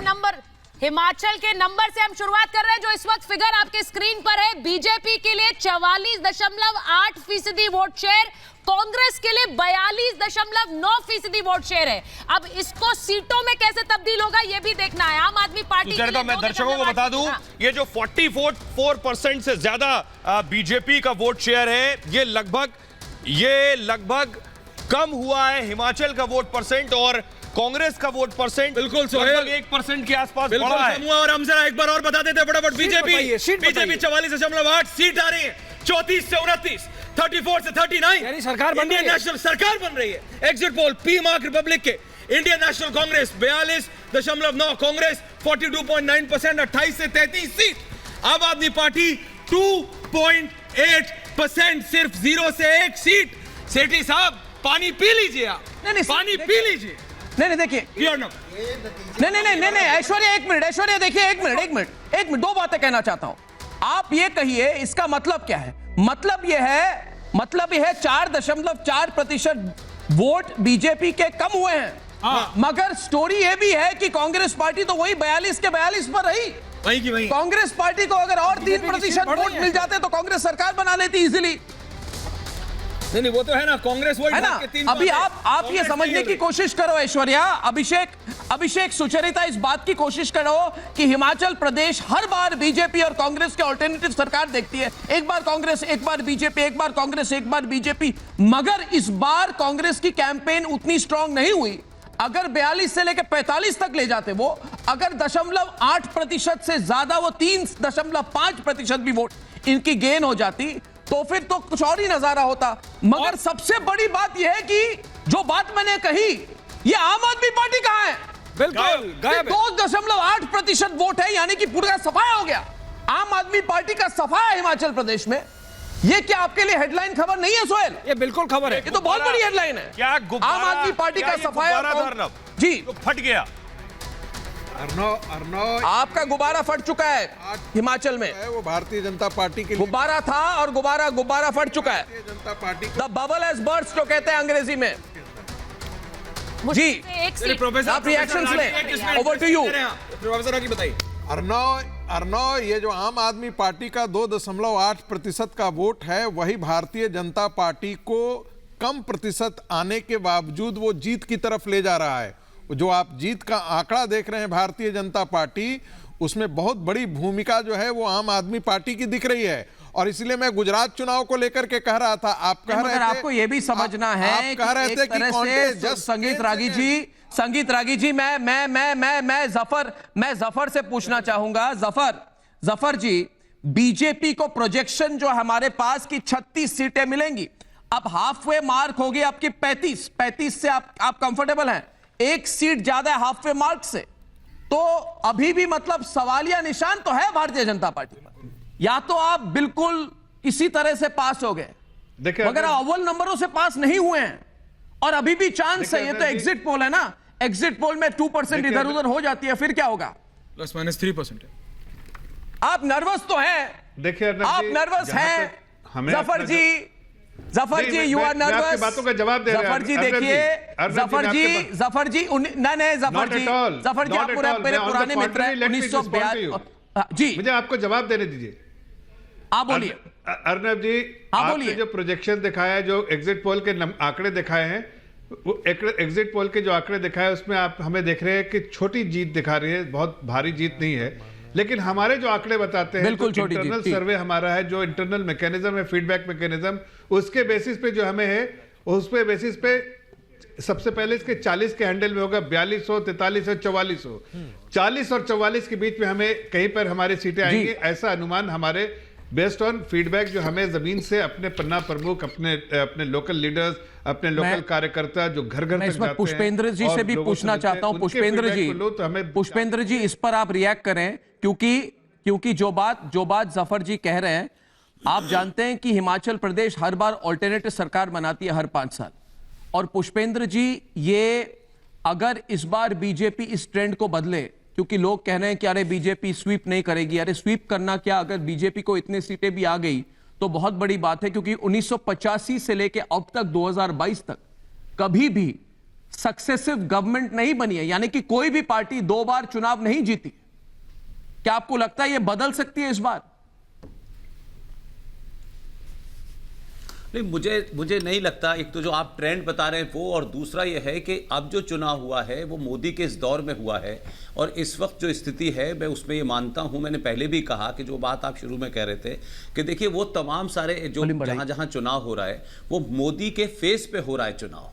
Number से हम शुरुआत कर रहे हैं। जो इस वक्त फिगर आपके स्क्रीन पर है, बीजेपी के लिए 44.8% वोट शेयर, कांग्रेस के लिए 42.9% वोट शेयर है। अब इसको सीटों में कैसे तब्दील होगा ये भी देखना है। आम आदमी पार्टी के लिए मैं दर्शकों को बता दूं, ये जो 44% से ज्यादा बीजेपी का वोट शेयर है, ये लगभग कम हुआ है हिमाचल का वोट परसेंट और कांग्रेस का वोट परसेंट बिल्कुल 1% के आसपास बढ़ा है। और हम जरा एक बार और बता देते फटाफट। बीजेपी 44.8 सीट आ रही है, 34 से 29, 34 से 39, यानी सरकार बन रही है। नेशनल सरकार बन रही है। Exit poll P Marq Republic के इंडियन नेशनल कांग्रेस 42.9, कांग्रेस 42.9%, 28 से 33 सीट। आम आदमी पार्टी 2.8%, सिर्फ 0 से 1 सीट। सेठी साहब पानी पी लीजिए, आप पानी पी लीजिए। नहीं देखिए, नहीं ऐश्वर्या एक मिनट, ऐश्वर्या देखिए, एक मिनट, दो बातें कहना चाहता हूं। आप ये कहिए इसका मतलब क्या है? मतलब यह है 4.4% वोट बीजेपी के कम हुए हैं। मगर स्टोरी यह भी है कि कांग्रेस पार्टी तो वही 42 के 42 पर रही। वही कांग्रेस पार्टी को अगर और 3% वोट मिल जाते तो कांग्रेस सरकार बना लेती इजीली। नहीं वो तो है ना, कांग्रेस वही है ना। अभी आप ये समझने की कोशिश करो ऐश्वर्या, अभिषेक सुचरिता, इस बात की कोशिश करो कि हिमाचल प्रदेश हर बार बीजेपी और कांग्रेस के ऑल्टरनेटिव सरकार देखती है। एक बार कांग्रेस, एक बार बीजेपी, एक बार कांग्रेस, एक बार बीजेपी। मगर इस बार कांग्रेस की कैंपेन उतनी स्ट्रांग नहीं हुई। अगर 42 से लेकर 45 तक ले जाते वो, अगर 0.8% से ज्यादा, वो 3.5% भी वोट इनकी गेन हो जाती तो फिर तो कुछ और ही नजारा होता। मगर सबसे बड़ी बात यह है कि जो बात मैंने कही, ये आम आदमी पार्टी कहां है? बिल्कुल गायब है। 2.8% वोट है, यानी कि पूरा सफाया हो गया। आम आदमी पार्टी का सफाया हिमाचल प्रदेश में। ये क्या आपके लिए हेडलाइन खबर नहीं है सोहेल? ये बिल्कुल खबर है, ये तो बहुत बड़ी हेडलाइन है। क्या आम आदमी पार्टी का सफाया जी फट गया। अर्नव आपका गुब्बारा फट चुका है हिमाचल में। वो भारतीय जनता पार्टी के गुब्बारा था और गुब्बारा फट चुका है। Bharatiya Janata party the bubble has burst जो कहते हैं अंग्रेजी में। जी प्रोफेसर, आप रिएक्शंस लें। ओवर टू यू प्रोफेसर आगे बताइए। अर्नव, ये जो आम आदमी पार्टी का 2.8% का वोट है, वही भारतीय जनता पार्टी को कम प्रतिशत आने के बावजूद वो जीत की तरफ ले जा रहा है। जो आप जीत का आंकड़ा देख रहे हैं भारतीय जनता पार्टी, उसमें बहुत बड़ी भूमिका जो है वो आम आदमी पार्टी की दिख रही है। और इसलिए मैं गुजरात चुनाव को लेकर के कह रहा था, आप कह रहे थे, आपको यह भी समझना है, आप कह रहे थे कि संगीत रागी जी, मैं जफर से पूछना चाहूंगा। जफर जी, बीजेपी को प्रोजेक्शन जो हमारे पास की 36 सीटें मिलेंगी, अब हाफ वे मार्क होगी आपकी 35 से आप कंफर्टेबल हैं। एक सीट ज्यादा है हाफ वे मार्क से, तो अभी भी मतलब सवालिया निशान तो है भारतीय जनता पार्टी पर। या तो आप बिल्कुल किसी तरह से पास हो गए, मगर अव्वल नंबरों से पास नहीं हुए हैं और अभी भी चांस है। ये तो एग्जिट पोल है ना, एग्जिट पोल में 2% इधर उधर हो जाती है, फिर क्या होगा? ±3% है। आप नर्वस तो हैं, देखिए आप नर्वस हैं जफर जी, यू आर नर्वस। बातों का जवाब दे रहे हैं जफर जी, देखिए जफर जी आप मेरे पुराने मित्र हैं। 1942 जी, मुझे आपको जवाब देने दीजिए। आप बोलिए अर्नब जी, आपने जो प्रोजेक्शन दिखाया है, जो एग्जिट पोल के आंकड़े दिखाए हैं, वो एग्जिट पोल के जो आंकड़े दिखाए उसमें आप हमें देख रहे हैं कि छोटी जीत दिखा रही है, बहुत भारी जीत नहीं है। लेकिन हमारे जो आंकड़े बताते हैं, बिल्कुल जो इंटरनल सर्वे हमारा है, जो इंटरनल मैकेनिज्म है, फीडबैक मैकेनिज्म, उसके बेसिस पे जो हमें है, उस पे बेसिस पे सबसे पहले इसके 40 के हैंडल में होगा 4200, 4300, 4400। 40 और 44 के बीच में हमें कहीं पर हमारी सीटें आएंगी, ऐसा अनुमान हमारे बेस्ड ऑन फीडबैक जो हमें जमीन से अपने पन्ना प्रमुख, अपने लोकल लीडर्स, अपने लोकल कार्यकर्ता जो घर घर तक जाते हैं। पुष्पेंद्र जी से भी पूछना चाहता हूं, पुष्पेंद्र जी इस पर आप रिएक्ट करें, क्योंकि जो बात जफर जी कह रहे हैं, आप जानते हैं कि हिमाचल प्रदेश हर बार ऑल्टरनेटिव सरकार बनाती है हर 5 साल। और पुष्पेंद्र जी, ये अगर इस बार बीजेपी इस ट्रेंड को बदले, क्योंकि लोग कह रहे हैं कि अरे बीजेपी स्वीप नहीं करेगी, अरे स्वीप करना क्या, अगर बीजेपी को इतने सीटें भी आ गई तो बहुत बड़ी बात है। क्योंकि 1985 से लेकर अब तक 2022 तक कभी भी सक्सेसिव गवर्नमेंट नहीं बनी है, यानी कि कोई भी पार्टी 2 बार चुनाव नहीं जीती। क्या आपको लगता है यह बदल सकती है इस बार? नहीं, मुझे नहीं लगता। एक तो जो आप ट्रेंड बता रहे हैं वो, और दूसरा ये है कि अब जो चुनाव हुआ है वो मोदी के इस दौर में हुआ है, और इस वक्त जो स्थिति है मैं उसमें ये मानता हूं, मैंने पहले भी कहा कि जो बात आप शुरू में कह रहे थे कि देखिए वो तमाम सारे जो जहां जहां चुनाव हो रहा है वो मोदी के फेस पे हो रहा है चुनाव।